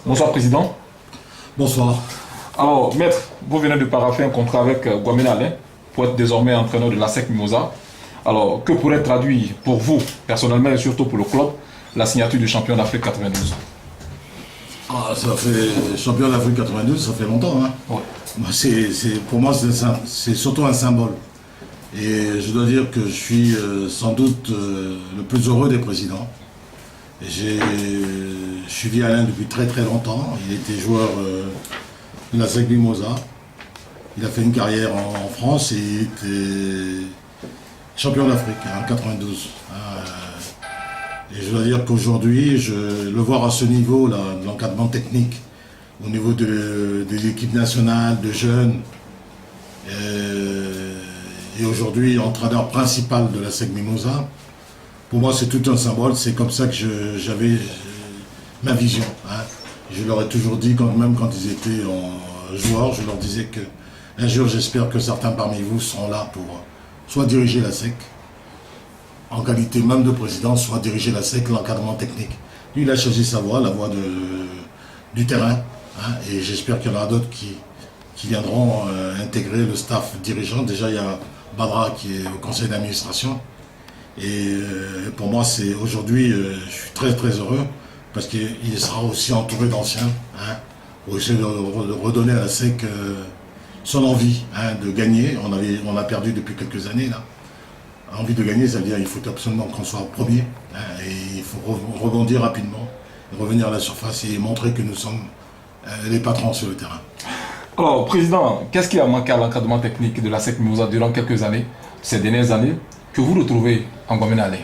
Bonsoir Président. Bonsoir. Alors Maître, vous venez de paraffer un contrat avec Guamena Alain pour être désormais entraîneur de l'ASEC Mimosa. Alors que pourrait traduire pour vous, personnellement et surtout pour le club, la signature du champion d'Afrique 92? Ça fait champion d'Afrique 92, ça fait longtemps. Hein. Ouais. Pour moi, c'est surtout un symbole. Et je dois dire que je suis sans doute le plus heureux des présidents. J'ai suivi Alain depuis très très longtemps. Il était joueur de la SEC Mimosa. Il a fait une carrière en France et il était champion d'Afrique en 92. Et je dois dire qu'aujourd'hui, le voir à ce niveau, là, de l'encadrement technique, au niveau des équipes nationales, de jeunes, et aujourd'hui entraîneur principal de la SEC Mimosa, pour moi c'est tout un symbole. C'est comme ça que j'avais ma vision. Hein. Je leur ai toujours dit, même quand ils étaient joueurs, je leur disais que un jour j'espère que certains parmi vous seront là pour soit diriger la SEC, en qualité même de président, soit diriger la SEC, l'encadrement technique. Lui, il a choisi sa voie, la voie du terrain. Hein, et j'espère qu'il y en aura d'autres qui viendront intégrer le staff dirigeant. Déjà, il y a Badra qui est au conseil d'administration. Et pour moi, c'est aujourd'hui, je suis très très heureux parce qu'il sera aussi entouré d'anciens, hein, pour essayer de redonner à la SEC son envie, hein, de gagner. On a perdu depuis quelques années là. Envie de gagner, ça veut dire qu'il faut absolument qu'on soit premier, hein, et il faut rebondir rapidement, revenir à la surface et montrer que nous sommes les patrons sur le terrain. Alors, Président, qu'est-ce qui a manqué à l'encadrement technique de la SEC Mimosa durant quelques années, ces dernières années, que vous retrouvez en Guamena Alain?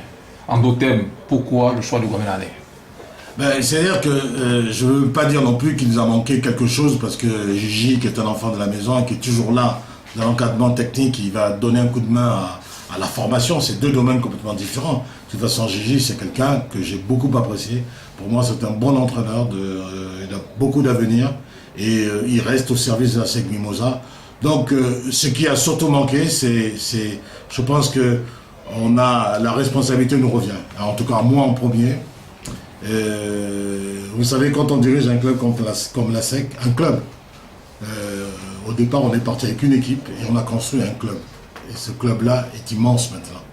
En d'autres termes, pourquoi le choix de Guamena Alain? C'est-à-dire que je ne veux pas dire non plus qu'il nous a manqué quelque chose, parce que Gigi, qui est un enfant de la maison, qui est toujours là dans l'encadrement technique, il va donner un coup de main à la formation. C'est deux domaines complètement différents. De toute façon, Gigi, c'est quelqu'un que j'ai beaucoup apprécié. Pour moi, c'est un bon entraîneur, il a beaucoup d'avenir et il reste au service de la SEC Mimosa. Donc, ce qui a surtout manqué, je pense que la responsabilité nous revient. En tout cas, moi en premier. Vous savez, quand on dirige un club comme la SEC, un club, au départ, on est parti avec une équipe et on a construit un club. Et ce club-là est immense maintenant,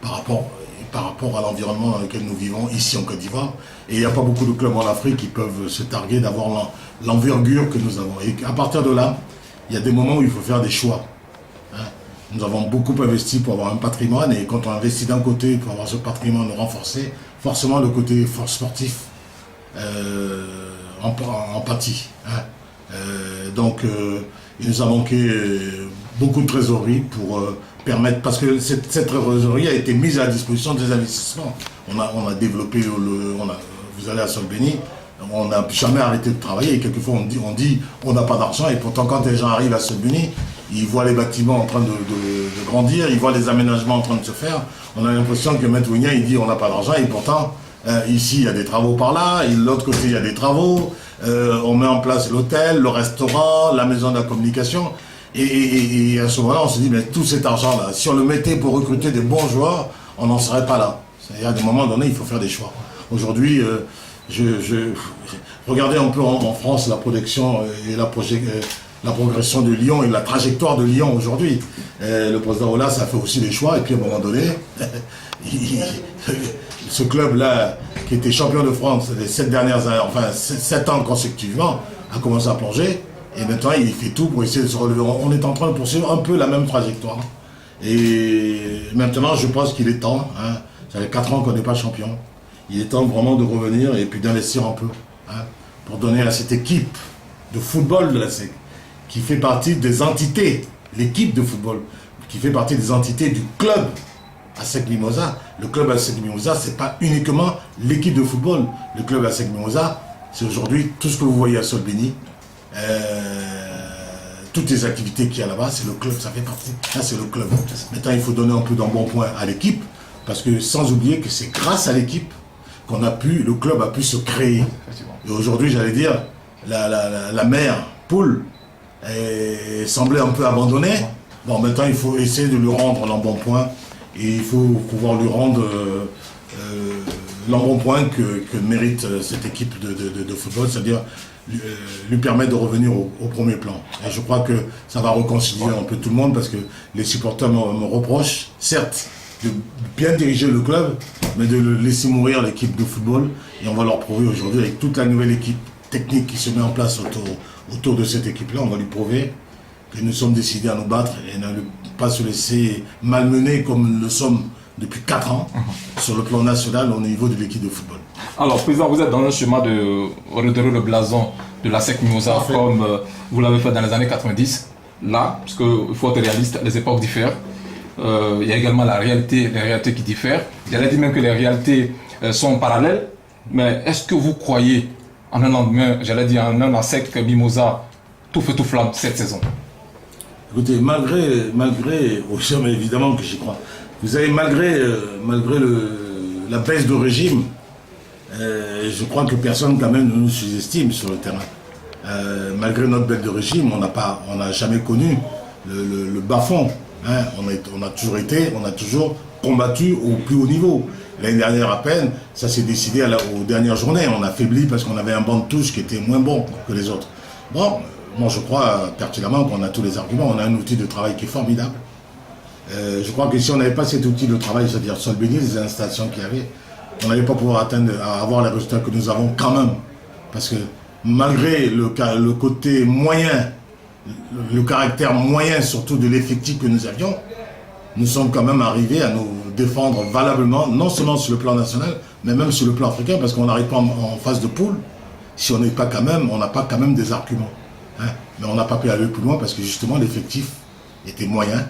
par rapport à l'environnement dans lequel nous vivons ici en Côte d'Ivoire. Et il n'y a pas beaucoup de clubs en Afrique qui peuvent se targuer d'avoir l'envergure que nous avons. Et à partir de là, il y a des moments où il faut faire des choix. Hein. Nous avons beaucoup investi pour avoir un patrimoine, et quand on investit d'un côté pour avoir ce patrimoine renforcé, forcément le côté sportif en pâtit. Hein. Donc il nous a manqué beaucoup de trésorerie pour permettre, parce que cette trésorerie a été mise à la disposition des investissements. On a développé, vous allez à Solbeni, on n'a jamais arrêté de travailler, et quelquefois on dit on n'a pas d'argent, et pourtant quand les gens arrivent à Solbeni, ils voient les bâtiments en train de grandir, ils voient les aménagements en train de se faire. On a l'impression que Maître Ounia, il dit on n'a pas d'argent, et pourtant ici il y a des travaux par là, et de l'autre côté il y a des travaux, on met en place l'hôtel, le restaurant, la maison de la communication. Et à ce moment-là, on se dit, mais tout cet argent-là, si on le mettait pour recruter des bons joueurs, on n'en serait pas là. C'est-à-dire, à des moments donnés, il faut faire des choix. Aujourd'hui, regardez un peu en France la projection et la progression de Lyon et la trajectoire de Lyon aujourd'hui. Le président Olas a fait aussi des choix, et puis à un moment donné, ce club-là, qui était champion de France les 7 dernières années, enfin 7 ans consécutivement, a commencé à plonger. Et maintenant, il fait tout pour essayer de se relever. On est en train de poursuivre un peu la même trajectoire. Et maintenant, je pense qu'il est temps. Hein, ça fait 4 ans qu'on n'est pas champion. Il est temps vraiment de revenir et puis d'investir un peu. Hein, pour donner à cette équipe de football de la SEC, qui fait partie des entités, l'équipe de football, qui fait partie des entités du club ASEC Mimosa. Le club ASEC Mimosa, ce n'est pas uniquement l'équipe de football. Le club ASEC Mimosa, c'est aujourd'hui tout ce que vous voyez à Solbeni. Toutes les activités qu'il y a là-bas, c'est le club, ça fait partie. Là, c'est le club. Maintenant, il faut donner un peu d'embonpoint à l'équipe, parce que sans oublier que c'est grâce à l'équipe le club a pu se créer. Et aujourd'hui, j'allais dire, la mère poule semblait un peu abandonnée. Bon, maintenant, il faut essayer de lui rendre l'embonpoint et il faut pouvoir lui rendre l'embonpoint que mérite cette équipe de football, c'est-à-dire lui permettre de revenir au premier plan. Et je crois que ça va réconcilier un peu tout le monde parce que les supporters me reprochent, certes, de bien diriger le club, mais de le laisser mourir l'équipe de football. Et on va leur prouver aujourd'hui, avec toute la nouvelle équipe technique qui se met en place autour de cette équipe-là, on va lui prouver que nous sommes décidés à nous battre et ne pas se laisser malmener comme nous le sommes depuis 4 ans sur le plan national au niveau de l'équipe de football. Alors, Président, vous êtes dans un schéma de redorer le blason de la SEC Mimosa comme vous l'avez fait dans les années 90. Là, parce qu'il faut être réaliste, les époques diffèrent. Il y a également les réalités qui diffèrent. J'allais dire même que les réalités sont parallèles. Mais est-ce que vous croyez en un lendemain, j'allais dire en un ASEC Mimosa, tout feu tout flamme cette saison? Écoutez, malgré mais évidemment que j'y crois. Vous savez, malgré la baisse de régime, je crois que personne quand même ne nous sous-estime sur le terrain. Malgré notre baisse de régime, on n'a jamais connu le bas-fond. Hein. On a toujours combattu au plus haut niveau. L'année dernière à peine, ça s'est décidé aux dernières journées. On a faibli parce qu'on avait un banc de touche qui était moins bon que les autres. Bon, moi je crois pertinemment qu'on a tous les arguments. On a un outil de travail qui est formidable. Je crois que si on n'avait pas cet outil de travail, c'est-à-dire Solbeni, les installations qu'il y avait, on n'allait pas pouvoir avoir les résultats que nous avons quand même. Parce que malgré le côté moyen, le caractère moyen surtout de l'effectif que nous avions, nous sommes quand même arrivés à nous défendre valablement, non seulement sur le plan national, mais même sur le plan africain, parce qu'on n'arrive pas en phase de poule si on n'a pas quand même des arguments. Hein. Mais on n'a pas pu aller plus loin parce que justement l'effectif était moyen.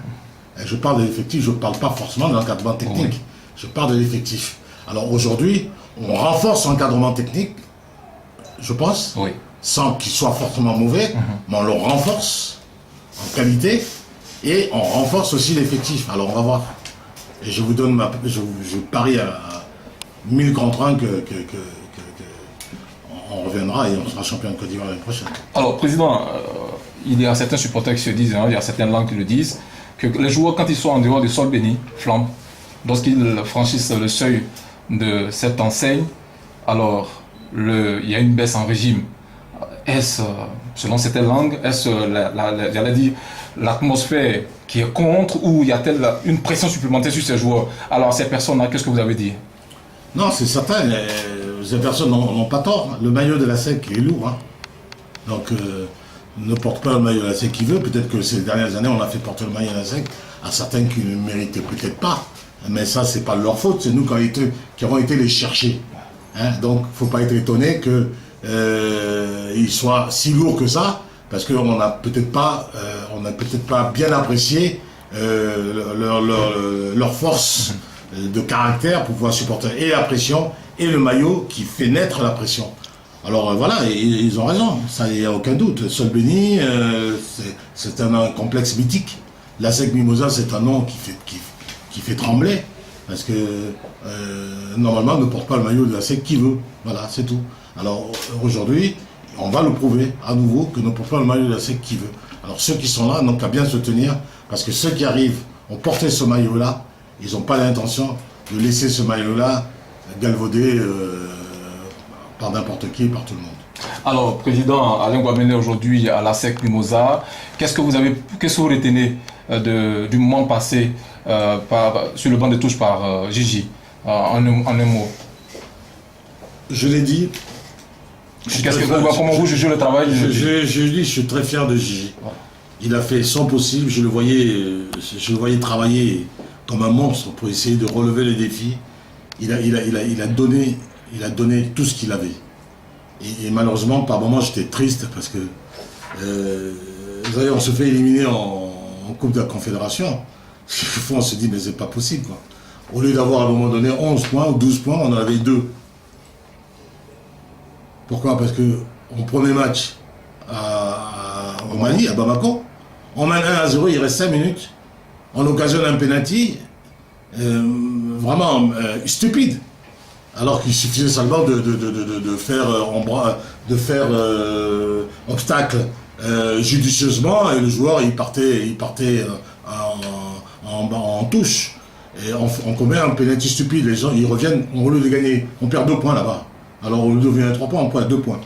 Et je parle de l'effectif, je ne parle pas forcément de l'encadrement technique. Oui. Je parle de l'effectif. Alors aujourd'hui, on renforce l'encadrement technique, je pense, oui, sans qu'il soit forcément mauvais, mais on le renforce en qualité et on renforce aussi l'effectif. Alors on va voir. Et je vous donne je parie à 1000 contre 1 on reviendra et on sera champion de Côte d'Ivoire l'année prochaine. Alors, Président, il y a certains supporters qui se disent, il y a certaines langues qui le disent, que les joueurs, quand ils sont en dehors du Solbeni, flambent. Lorsqu'ils franchissent le seuil de cette enseigne, alors il y a une baisse en régime. Est-ce, selon certaines langues, est-ce j'allais dire, l'atmosphère qui est contre ou y a-t-il une pression supplémentaire sur ces joueurs? Alors, ces personnes-là, qu'est-ce que vous avez dit? Non, c'est certain. Ces personnes n'ont pas tort. Le maillot de la SEC est lourd. Hein. Donc, ne porte pas le maillot de la SEC qui veut. Peut-être que ces dernières années, on a fait porter le maillot de la SEC à certains qui ne méritaient peut-être pas. Mais ça, c'est pas de leur faute. C'est nous qui avons été les chercher. Hein. Donc, il ne faut pas être étonné qu'ils soient si lourds que ça, parce qu'on n'a peut-être pas bien apprécié leur force de caractère pour pouvoir supporter et la pression et le maillot qui fait naître la pression. Alors voilà, ils ont raison, ça il n'y a aucun doute. Solbeni, c'est un complexe mythique. La SEC Mimosa, c'est un nom qui fait trembler, parce que normalement ne porte pas le maillot de la SEC qui veut. Voilà, c'est tout. Alors aujourd'hui, on va le prouver à nouveau que ne porte pas le maillot de la SEC qui veut. Alors ceux qui sont là n'ont qu'à bien se tenir, parce que ceux qui arrivent ont porté ce maillot-là, ils n'ont pas l'intention de laisser ce maillot-là galvaudé par n'importe qui et par tout le monde. Alors, Président Alain Guamene, aujourd'hui à la SEC Mimosa, qu'est-ce que vous retenez du moment passé sur le banc de touche par Gigi, en un mot? Je l'ai dit. Comment vous jugez le travail? Je suis très fier de Gigi. Il a fait son possible, je le voyais travailler comme un monstre pour essayer de relever les défis. Il a donné tout ce qu'il avait. Et malheureusement, par moments, j'étais triste parce que vous savez, on se fait éliminer en Coupe de la Confédération. Quelquefois, on se dit, mais c'est pas possible, quoi. Au lieu d'avoir à un moment donné 11 points ou 12 points, on en avait 2. Pourquoi? Parce qu'au premier match au Mali, à Bamako, on mène 1-0, il reste 5 minutes. On occasionne un penalty vraiment stupide. Alors qu'il suffisait seulement de faire obstacle judicieusement et le joueur il partait en touche. Et on commet un penalty stupide, les gens ils reviennent, au lieu de gagner, on perd 2 points là-bas. Alors au lieu de gagner 3 points, on perd 2 points.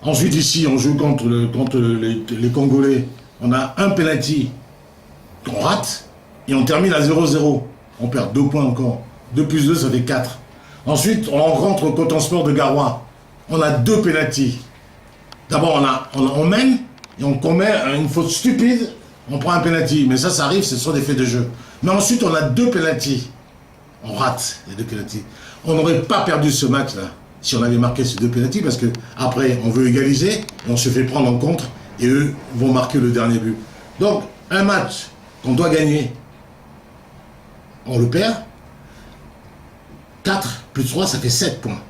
Ensuite ici, on joue contre les Congolais, on a un penalty qu'on rate, et on termine à 0-0. On perd 2 points encore. 2 plus 2, ça fait 4. Ensuite, on rencontre Coton Sport de Garoua. On a 2 pénaltys. D'abord, on mène et on commet une faute stupide. On prend un pénalty. Mais ça arrive, ce sont des faits de jeu. Mais ensuite, on a 2 pénaltys. On rate les 2 pénaltys. On n'aurait pas perdu ce match-là si on avait marqué ces 2 pénaltys parce que après, on veut égaliser et on se fait prendre en contre et eux vont marquer le dernier but. Donc, un match qu'on doit gagner, on le perd. 4 plus 3, ça fait 7 points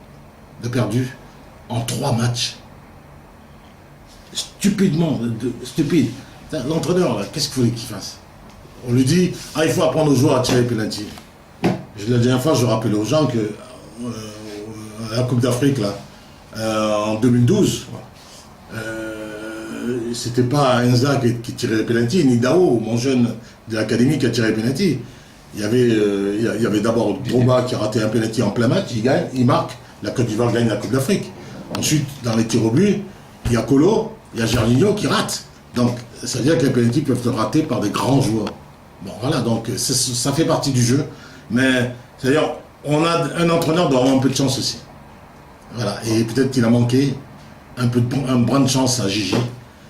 de perdu en 3 matchs. Stupidement, stupide. L'entraîneur, qu'est-ce qu'il faut qu'il fasse? On lui dit, il faut apprendre aux joueurs à tirer les pénaltys. La dernière fois, je rappelais aux gens que la Coupe d'Afrique, là, en 2012, c'était pas Enza qui tirait les pénaltys, ni Dao, mon jeune de l'académie, qui a tiré les pénaltys. Il y avait d'abord Drogba qui a raté un pénalty en plein match, il gagne, il marque, la Côte d'Ivoire gagne la Coupe d'Afrique. Ensuite, dans les tirs au but, il y a Kolo, il y a Gervinho qui rate. Donc, ça veut dire que les pénaltys peuvent être ratés par des grands joueurs. Bon, voilà, donc ça fait partie du jeu. Mais, c'est-à-dire, un entraîneur doit avoir un peu de chance aussi. Voilà, et peut-être qu'il a manqué un brin de chance à Gigi,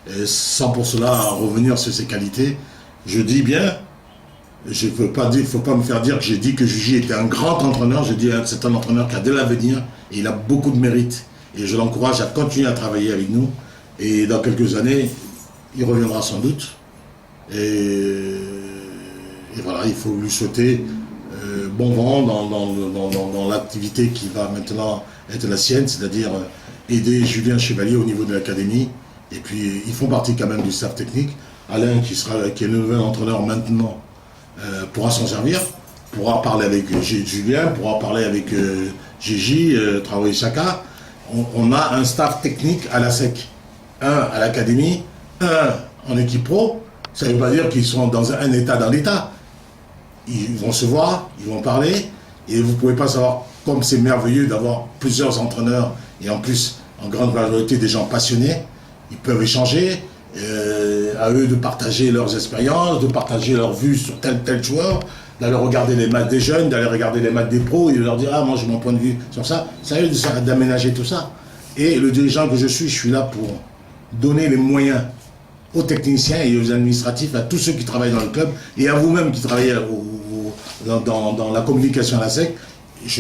et sans pour cela revenir sur ses qualités. Je dis bien, je ne veux pas dire, il ne faut pas me faire dire que j'ai dit que Gigi était un grand entraîneur. Je dis que c'est un entraîneur qui a de l'avenir et il a beaucoup de mérite. Et je l'encourage à continuer à travailler avec nous. Et dans quelques années, il reviendra sans doute. Et voilà, il faut lui souhaiter bon vent dans l'activité qui va maintenant être la sienne, c'est-à-dire aider Julien Chevalier au niveau de l'académie. Et puis, ils font partie quand même du staff technique. Alain, qui est le nouvel entraîneur maintenant, pourra s'en servir, pourra parler avec Julien, pourra parler avec Gigi, Traoré Chaka. On a un staff technique à la SEC. Un à l'académie, un en équipe pro. Ça ne veut pas dire qu'ils sont dans un état dans l'état. Ils vont se voir, ils vont parler, et vous ne pouvez pas savoir comme c'est merveilleux d'avoir plusieurs entraîneurs, et en plus, en grande majorité, des gens passionnés. Ils peuvent échanger, à eux de partager leurs expériences, de partager leurs vues sur tel joueur, d'aller regarder les matchs des jeunes, d'aller regarder les matchs des pros, et de leur dire, moi j'ai mon point de vue sur ça. C'est à eux d'aménager tout ça. Et le dirigeant que je suis là pour donner les moyens aux techniciens et aux administratifs, à tous ceux qui travaillent dans le club, et à vous-même qui travaillez dans la communication à la SEC.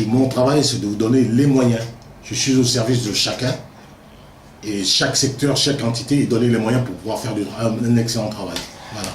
Mon travail, c'est de vous donner les moyens. Je suis au service de chacun, et chaque secteur, chaque entité, donner les moyens pour pouvoir faire un excellent travail. Voilà.